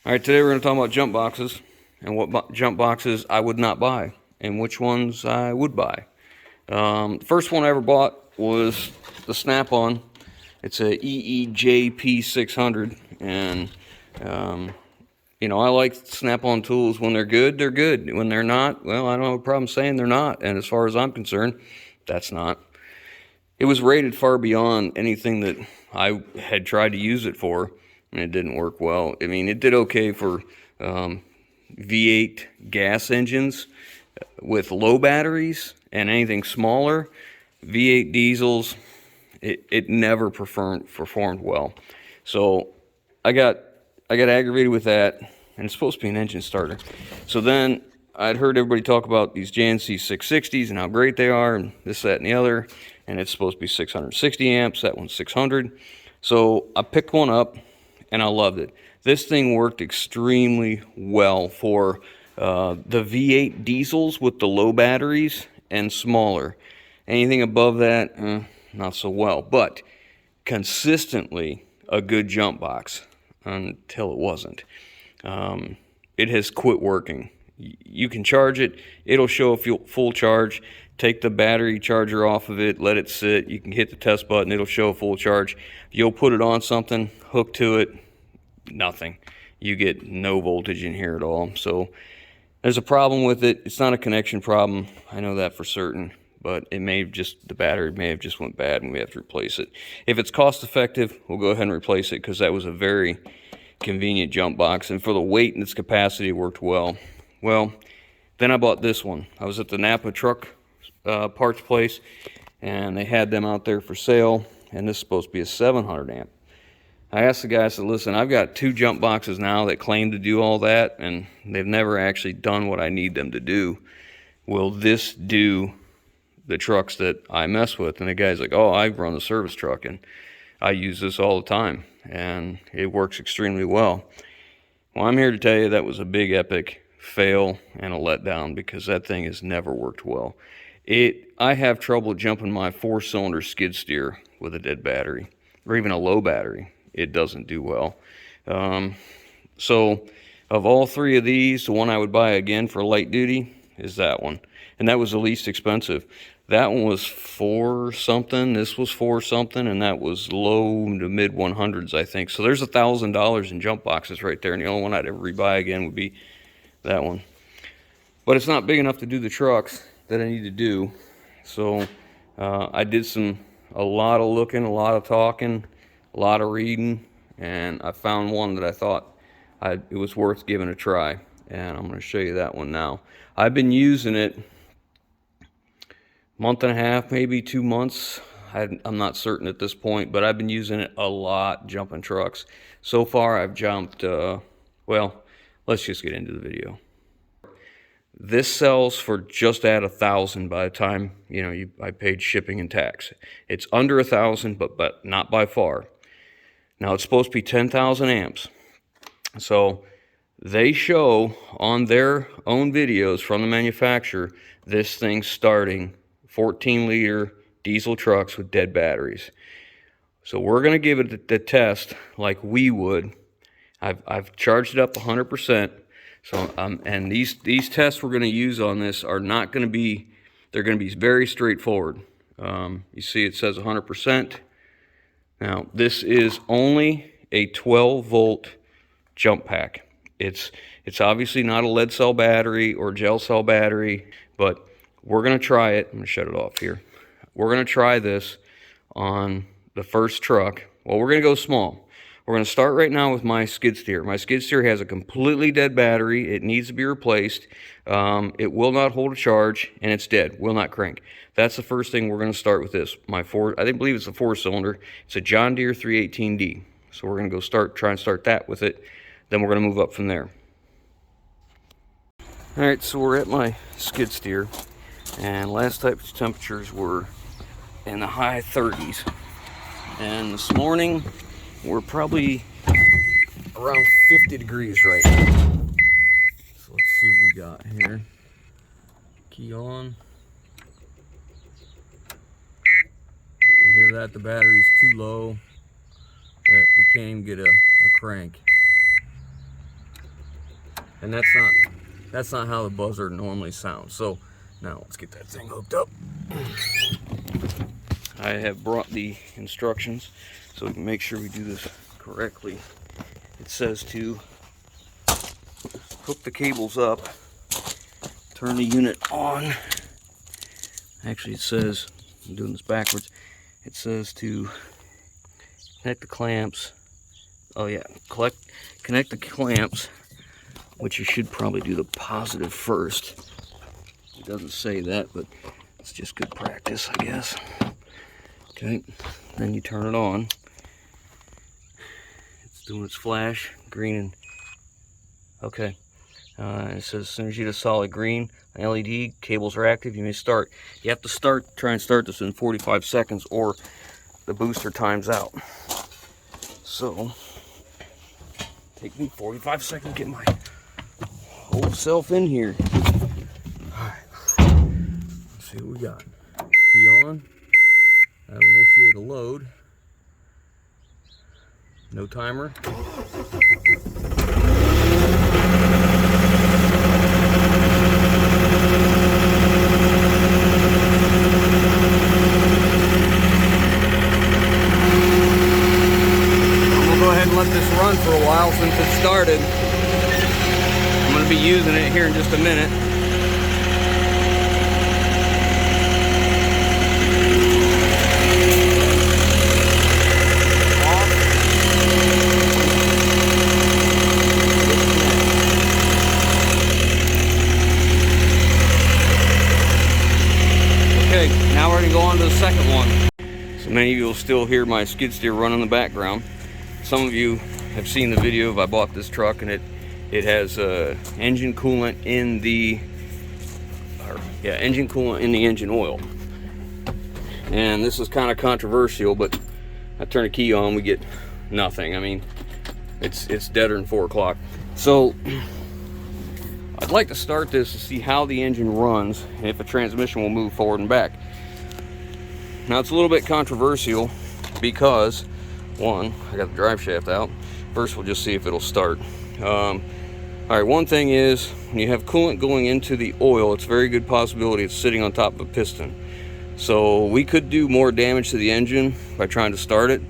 All right, today we're going to talk about jump boxes and what jump boxes I would not buy and which ones I would buy. The first one I ever bought was the Snap-on. It's a EEJP 600, and you know, I like Snap-on tools. When they're good, they're good. When they're not, well, I don't have a problem saying they're not. And as far as I'm concerned, that's not. It was rated far beyond anything that I had tried to use it for, and it didn't work well. I mean, it did okay for V8 gas engines with low batteries, and anything smaller, V8 diesels, it never performed well. So I got aggravated with that, and it's supposed to be an engine starter. So then I'd heard everybody talk about these JNC 660s and how great they are, and this, that, and the other, and it's supposed to be 660 amps. That one's 600. So I picked one up, and I loved it. This thing worked extremely well for the V8 diesels with the low batteries and smaller. Anything above that, not so well. But consistently a good jump box until it wasn't. It has quit working. You can charge it. It'll show a full charge. Take the battery charger off of it, let it sit. You can hit the test button. It'll show a full charge. You'll put it on something, hook to it, nothing. You get no voltage in here at all. So there's a problem with it. It's not a connection problem. I know that for certain. But it may have just, the battery may have just went bad and we have to replace it. If it's cost effective, we'll go ahead and replace it, because that was a very convenient jump box, and for the weight and its capacity, it worked well. Well, then I bought this one. I was at the Napa truck parts place, and they had them out there for sale, and this is supposed to be a 700 amp. I asked the guy, I said, listen, I've got 2 jump boxes now that claim to do all that, and they've never actually done what I need them to do. Will this do the trucks that I mess with? And the guy's like, oh, I run a service truck, and I use this all the time, and it works extremely well. Well, I'm here to tell you that was a big epic fail and a letdown, because that thing has never worked well. I have trouble jumping my 4-cylinder skid steer with a dead battery, or even a low battery. It doesn't do well. So of all 3 of these, the one I would buy again for light duty is that one, and that was the least expensive. That one was 4 something, this was 4 something, and that was low to mid 100s, I think. So there's $1,000 in jump boxes right there, and the only one I'd ever rebuy again would be that one. But it's not big enough to do the trucks that I need to do. So I did a lot of looking, a lot of talking, a lot of reading, and I found one that I thought it was worth giving a try, and I'm going to show you that one now. I've been using it month and a half, maybe 2 months. I'm not certain at this point, but I've been using it a lot jumping trucks. So far I've jumped, well, let's just get into the video. This sells for just at $1,000 by the time, you know, I paid shipping and tax. It's under $1,000, but not by far. Now it's supposed to be 10,000 amps. So they show on their own videos from the manufacturer this thing starting 14-liter diesel trucks with dead batteries. So we're going to give it the test like we would. I've charged it up 100%. So and these tests we're going to use on this are not going to be, they're going to be very straightforward. You see it says 100%. Now this is only a 12-volt jump pack. It's obviously not a lead cell battery or gel cell battery, but we're going to try it. I'm going to shut it off here. We're going to try this on the first truck. Well, we're going to go small. We're going to start right now with my skid steer. My skid steer has a completely dead battery. It needs to be replaced. It will not hold a charge, and it's dead. Will not crank. That's the first thing we're going to start with this. I believe it's a 4-cylinder. It's a John Deere 318D. So we're going to go try and start that with it. Then we're going to move up from there. All right, so we're at my skid steer, and last night's temperatures were in the high 30s. And this morning, we're probably around 50 degrees right now. So let's see what we got here. Key on. You hear that? The battery's too low that we can't even get a crank. and that's not how the buzzer normally sounds. So now let's get that thing hooked up. I have brought the instructions so we can make sure we do this correctly. It says to hook the cables up, turn the unit on. Actually, it says, I'm doing this backwards, it says to connect the clamps. Oh yeah, connect the clamps, which you should probably do the positive first. It doesn't say that, but it's just good practice, I guess. Okay, then you turn it on. It's doing its flash, green and, okay. It says as soon as you hit a solid green, an LED, cables are active, you may start. You have to try and start this in 45 seconds or the booster times out. So, take me 45 seconds to get my whole self in here. Alright, let's see what we got. Key on, that'll initiate a load. No timer. Let this run for a while since it started. I'm going to be using it here in just a minute. Okay, now we're going to go on to the second one. So many of you will still hear my skid steer run in the background. Some of you have seen the video of I bought this truck, and it has engine coolant in the engine oil. And this is kind of controversial, but I turn a key on, we get nothing. I mean, it's deader than 4 o'clock. So I'd like to start this to see how the engine runs and if a transmission will move forward and back. Now it's a little bit controversial because, one, I got the drive shaft out. First, we'll just see if it'll start. All right, one thing is, when you have coolant going into the oil, it's a very good possibility it's sitting on top of a piston. So we could do more damage to the engine by trying to start it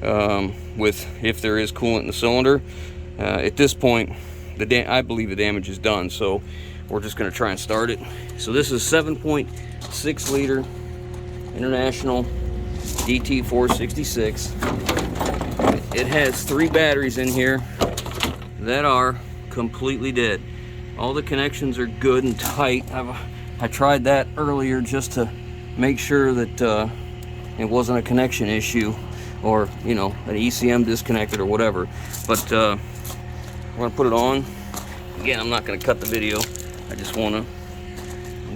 if there is coolant in the cylinder. At this point, I believe the damage is done, so we're just going to try and start it. So this is 7.6 liter International DT466. It has 3 batteries in here that are completely dead. All the connections are good and tight. I tried that earlier just to make sure that it wasn't a connection issue, or an ECM disconnected or whatever. But we're gonna put it on. Again, I'm not gonna cut the video. I just wanna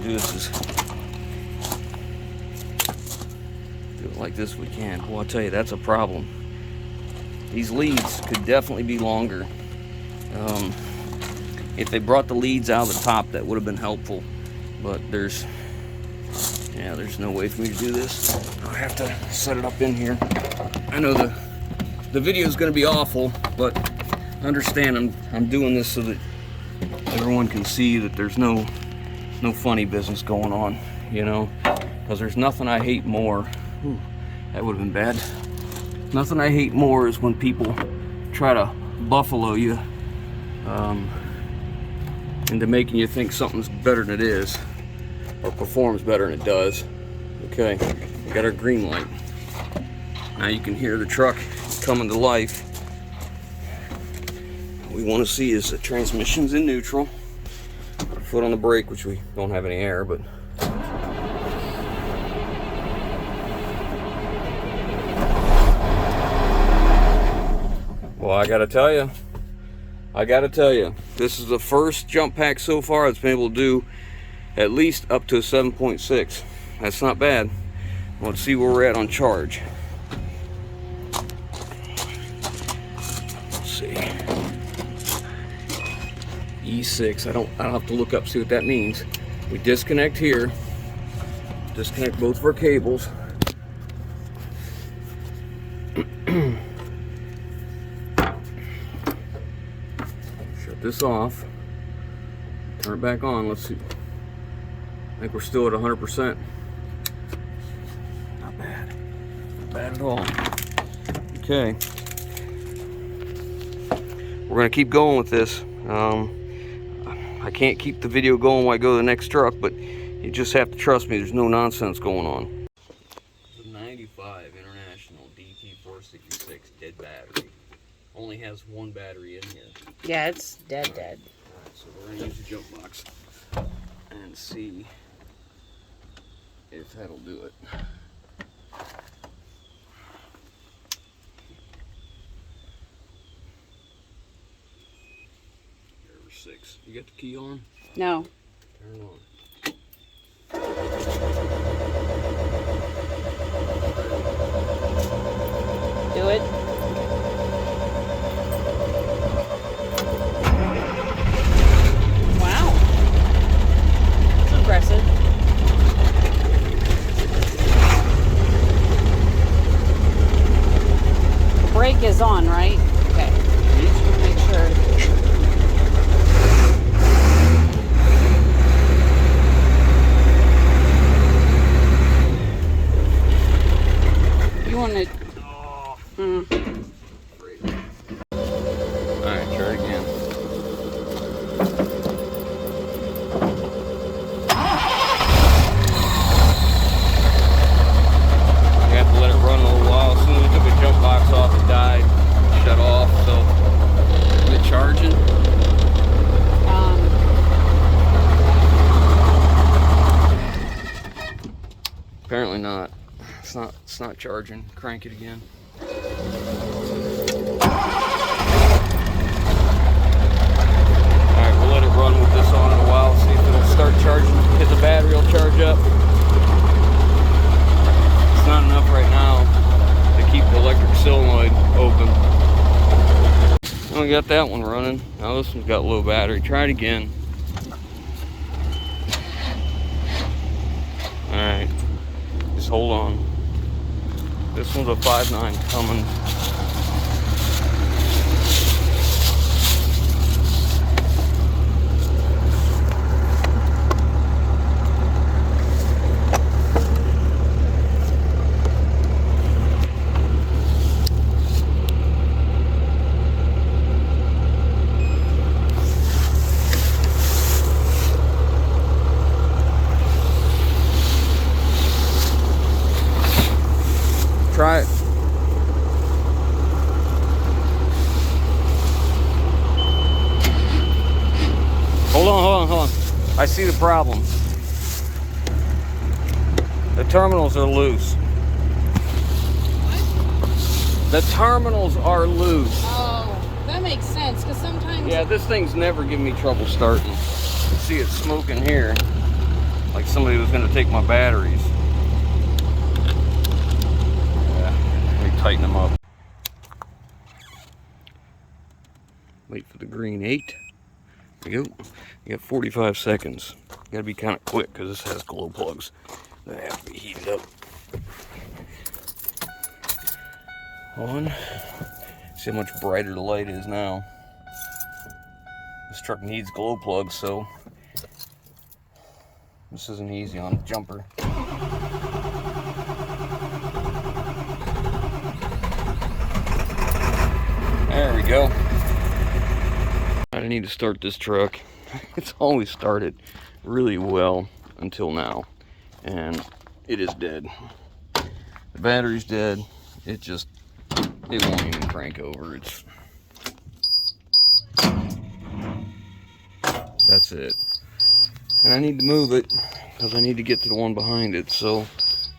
do this like this if we can. Well, I'll tell you, that's a problem. These leads could definitely be longer. If they brought the leads out of the top, that would have been helpful, but there's no way for me to do this. I have to set it up in here. I know the video is going to be awful, but understand I'm doing this so that everyone can see that there's no funny business going on, because there's nothing I hate more. Ooh, that would have been bad. Nothing I hate more is when people try to buffalo you into making you think something's better than it is, or performs better than it does. Okay, we got our green light. Now you can hear the truck coming to life. What we want to see is the transmission's in neutral. Foot on the brake, which we don't have any air, but well, I gotta tell you, this is the first jump pack so far that's been able to do at least up to a 7.6. That's not bad. Let's see where we're at on charge. Let's see. E6. I don't have to look up, see what that means. We disconnect here. Disconnect both of our cables. Shut this off. Turn it back on. Let's see. I think we're still at 100%. Not bad. Not bad at all. Okay. We're going to keep going with this. I can't keep the video going while I go to the next truck, but you just have to trust me. There's no nonsense going on. The 95 International DT466 dead battery. Only has one battery in here. Yeah, it's dead. Alright, so we're going to use the jump box and see if that'll do it. There, 6. You got the key on? No. Turn it on. Do it. Wow. That's impressive. The brake is on, right? Okay. Just make sure. You want to... Alright, try it again. You have to let it run a little while. As soon as we took the jump box off, it died, shut off. So, is it charging? Apparently not. It's not charging. Crank it again. Alright, we'll let it run with this on in a while, see if it'll start charging, hit the battery, will charge up. It's not enough right now to keep the electric solenoid open. Well, we got that one running. Now this one's got low battery. Try it again. Alright, just hold on. This one's a 5.9 Cummins. Try it. Hold on. I see the problem. The terminals are loose. What? The terminals are loose. Oh, that makes sense, because sometimes... Yeah, this thing's never given me trouble starting. See it smoking here, like somebody was going to take my batteries. Tighten them up. Wait for the green 8. There we go. You got 45 seconds. You gotta be kind of quick because this has glow plugs that have to be heated up. On. See how much brighter the light is now. This truck needs glow plugs, so this isn't easy on a jumper. There we go. I need to start this truck. It's always started really well until now, and it is dead. The battery's dead. It won't even crank over. That's it. And I need to move it because I need to get to the one behind it. So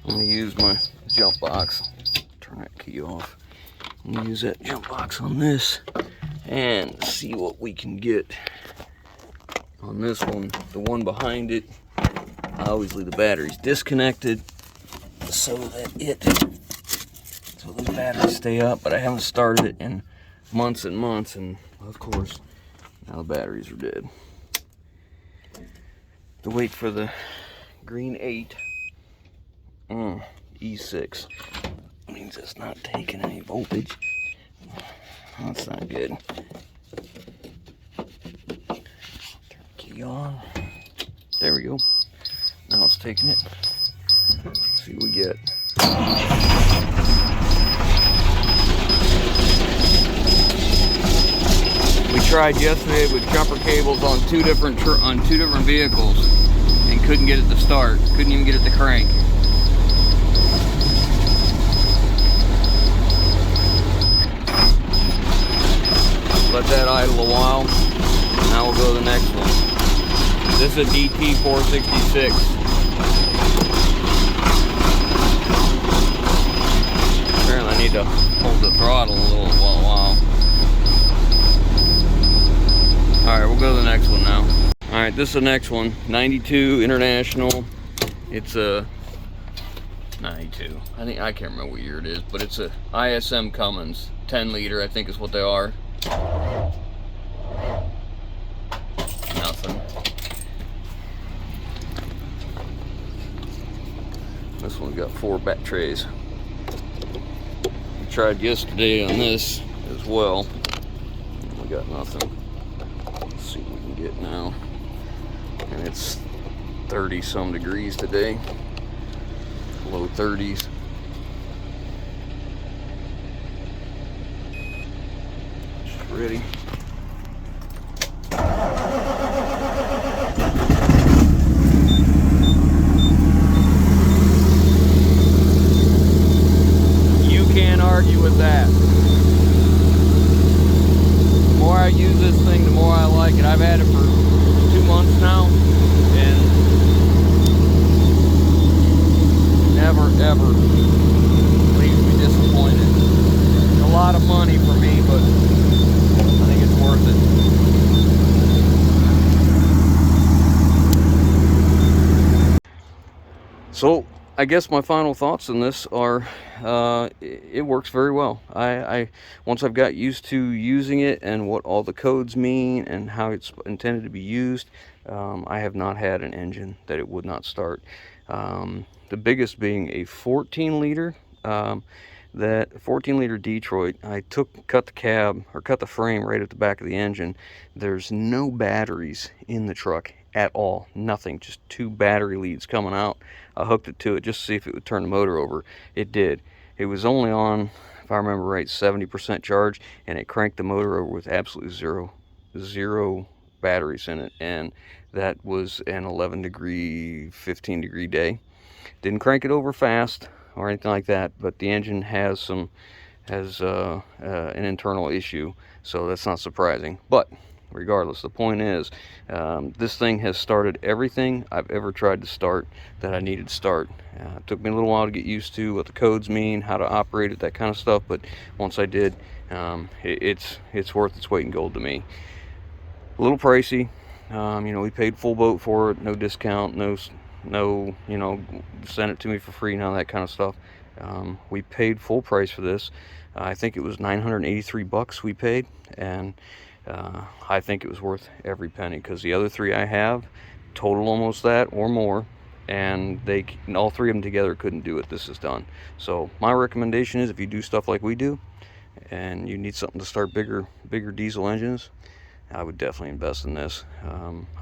I'm gonna use my jump box. Turn that key off. Use that jump box on this and see what we can get on this one. The one behind it, I always leave the batteries disconnected so that those batteries stay up, but I haven't started it in months and months, and of course now the batteries are dead. To wait for the green 8 E6 means it's not taking any voltage. That's not good. Turn the key key on. There we go. Now it's taking it. Let's see what we get. We tried yesterday with jumper cables on two different vehicles and couldn't get it to start. Couldn't even get it to crank. Let that idle a while. Now we'll go to the next one. This is a DT466. Apparently I need to hold the throttle a little while. Alright, we'll go to the next one now. Alright, this is the next one. 92 International. It's a 92. I can't remember what year it is, but it's a ISM Cummins 10 liter, I think is what they are. Nothing. This one's got 4 bat trays. We tried yesterday on this as well. We got nothing. Let's see what we can get now. And it's 30 some degrees today. Low 30s. Just ready. You can't argue with that. The more I use this thing, the more I like it. I've had it for 2 months now, and never ever leaves me disappointed. It's a lot of money for me, but I think it's worth it. So I guess my final thoughts on this are it works very well. I once I've got used to using it and what all the codes mean and how it's intended to be used, I have not had an engine that it would not start. The biggest being a 14 liter. That 14 liter Detroit, I cut the frame right at the back of the engine. There's no batteries in the truck at all, nothing, just 2 battery leads coming out. I hooked it to it just to see if it would turn the motor over. It did. It was only on, if I remember right, 70% charge, and it cranked the motor over with absolutely zero batteries in it, and that was an 11 degree, 15 degree day. Didn't crank it over fast or anything like that, but the engine has an internal issue, so that's not surprising. But regardless, the point is, this thing has started everything I've ever tried to start that I needed to start. It took me a little while to get used to what the codes mean, how to operate it, that kind of stuff, but once I did, it's worth its weight in gold to me. A little pricey. You know, we paid full boat for it, no discount, no, you know, send it to me for free, none of that kind of stuff. We paid full price for this. I think it was $983 we paid, and I think it was worth every penny, because the other 3 I have total almost that or more, and all 3 of them together couldn't do it. This is done. So my recommendation is, if you do stuff like we do and you need something to start bigger diesel engines, I would definitely invest in this.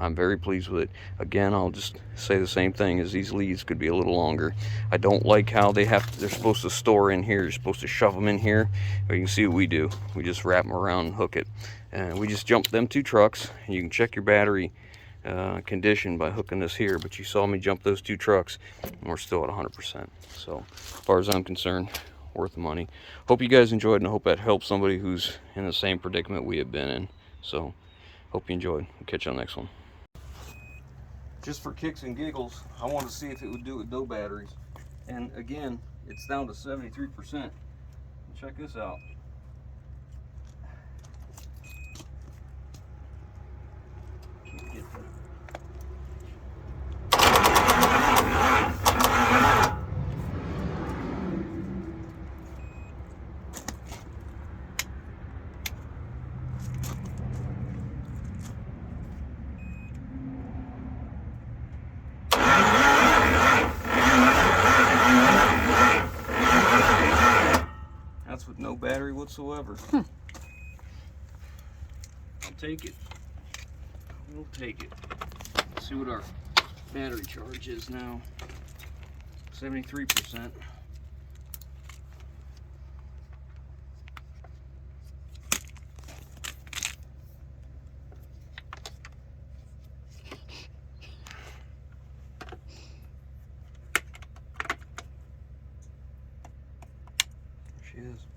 I'm very pleased with it. Again, I'll just say the same thing, as these leads could be a little longer. I don't like how they're supposed to store in here. You're supposed to shove them in here, but you can see what we do. We just wrap them around and hook it. And we just jump them 2 trucks, and you can check your battery condition by hooking this here, but you saw me jump those 2 trucks, and we're still at 100%. So as far as I'm concerned, worth the money. Hope you guys enjoyed, and I hope that helps somebody who's in the same predicament we have been in. So hope you enjoyed. We'll catch you on the next one. Just for kicks and giggles, I wanted to see if it would do it with no batteries. And again, it's down to 73%. Check this out. That's with no battery whatsoever. I'll take it. We'll take it. see what our battery charge is now. 73%. She is.